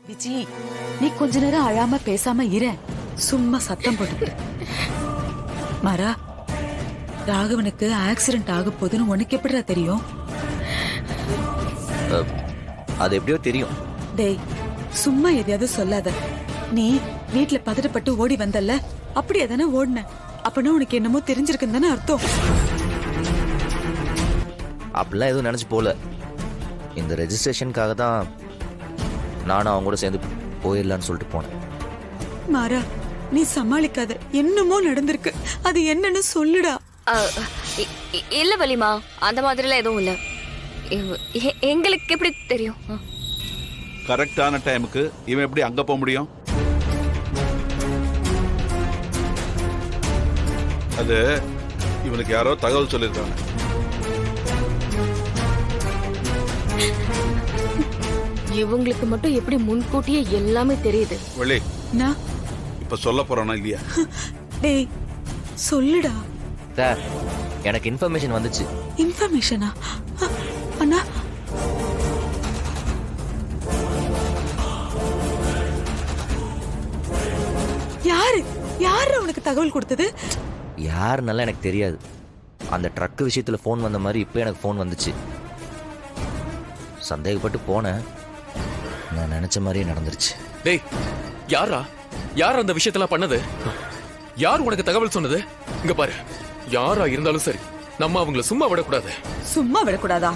விஜி, நீ கொஞ்ச நேரம் அழாம பேசாம இரு. சும்மா சத்தம் போட்டு மாறா. ராகவனுக்கு ஆக்சிடென்ட் ஆக போகுதுன்னு உனக்கு எப்படிடா தெரியும்? அது எப்படியோ தெரியும். டேய், சும்மா எதையாவது சொல்லாத. நீ வீட்டுல பதட்டப்பட்டு ஓடி வந்தல்ல, அப்படியே தானே ஓடின. அப்பனா உனக்கு என்னமோ தெரிஞ்சிருக்குன்னு தானே அர்த்தம். அப்படிலாம் எதுவும் நினைச்சு போல. இந்த ரெஜிஸ்ட்ரேஷனுக்காக தான் நானும் அவங்க கூட சேர்ந்து போயிடலான்னு சொல்லிட்டு போனேன். மாறா, நீ சமாளிக்காத. என்னமோ நடந்திருக்கு. அது என்னன்னு சொல்லுடா. இல்ல வலிமா, அந்த மாதிரிலாம் எதுவும் இல்ல. எங்களுக்கு எப்படி தெரியும்? கரெக்டான டைமுக்கு இவன் எப்படி அங்க போக முடியும்? அது இவனுக்கு யாரோ தகவல் சொல்லியிருக்காங்க. இவங்களுக்கு மட்டும் எப்படி முன்கூட்டியே எல்லாமே தெரியுது? வெளி நான் இப்ப சொல்ல போறானா இல்லையா? டேய் சொல்லுடா. சார், எனக்கு இன்ஃபர்மேஷன் வந்துச்சு. இன்ஃபர்மேஷனா? அண்ணா, யாரு யாரு உனக்கு தகவல் கொடுத்தது? யாருன்னால எனக்கு தெரியாது. அந்த ட்ரக் விஷயத்துல ஃபோன் வந்த மாதிரி இப்போ எனக்கு ஃபோன் வந்துச்சு. சந்தேகப்பட்டு போனேன். நான் நினைச்ச மாதிரியே நடந்துருச்சு. டேய், யார் அந்த விஷயத்தெல்லாம் பண்ணது? யார் உனக்கு தகவல் சொன்னது? இங்க பாரு, யாரா இருந்தாலும் சரி, நம்ம அவங்கள சும்மா விடக்கூடாது. சும்மா விடக்கூடாதா?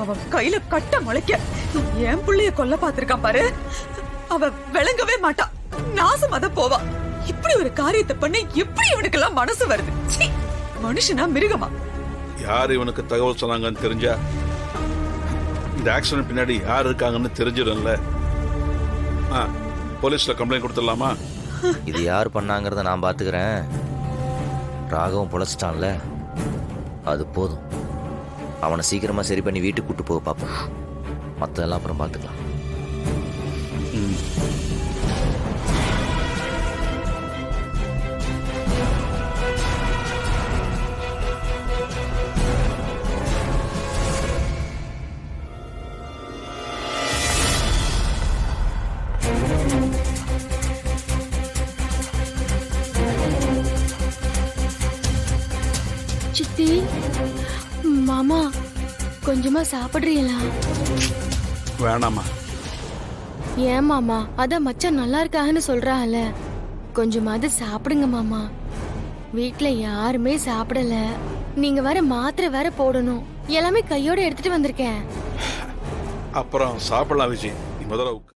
அவன் கையில கட்ட முளைக்க என் புள்ளைய கொல்ல பாத்திருக்கான் பாரு. அவ விளங்கவே மாட்டா, நாசமாத போவா. இப்படி ஒரு காரியத்தை பண்ண எப்படி இவனுக்கு எல்லாம் மனசு வருது? சீ, மனுஷனா மிருகமா? யார் இவனுக்கு தகவல் சொன்னாங்கன்னு தெரிஞ்சா இந்த ஆக்சிடென்ட் பின்னாடி யார் இருக்காங்கன்னு தெரிஞ்சிடும்ல. போலீஸ்ல கம்ப்ளைண்ட் கொடுத்துடலாமா? இது யார் பண்ணாங்கிறத நான் பாத்துக்கிறேன். ராகவும் பொழைச்சிட்டான்ல, அது போதும். அவனை சீக்கிரமா சரி பண்ணி வீட்டுக்கு கூட்டு போக பார்ப்போம். மற்றதெல்லாம் அப்புறம் பார்த்துக்கலாம். சித்தி, மாமா கொஞ்சமா சாப்பிடுறீங்களா? வேணாமா? ஏன் மாமா? அதான் மச்சான் நல்லா இருக்காங்கன்னு சொல்றாங்கல்ல, கொஞ்சமாவது சாப்பிடுங்க மாமா. வீட்ல யாருமே சாப்பிடல. நீங்க வேற மாத்திரை வேற போடணும். எல்லாமே கையோட எடுத்துட்டு வந்திருக்கேன். அப்புறம் சாப்பிடலாம் விஜய். நீ முதல்ல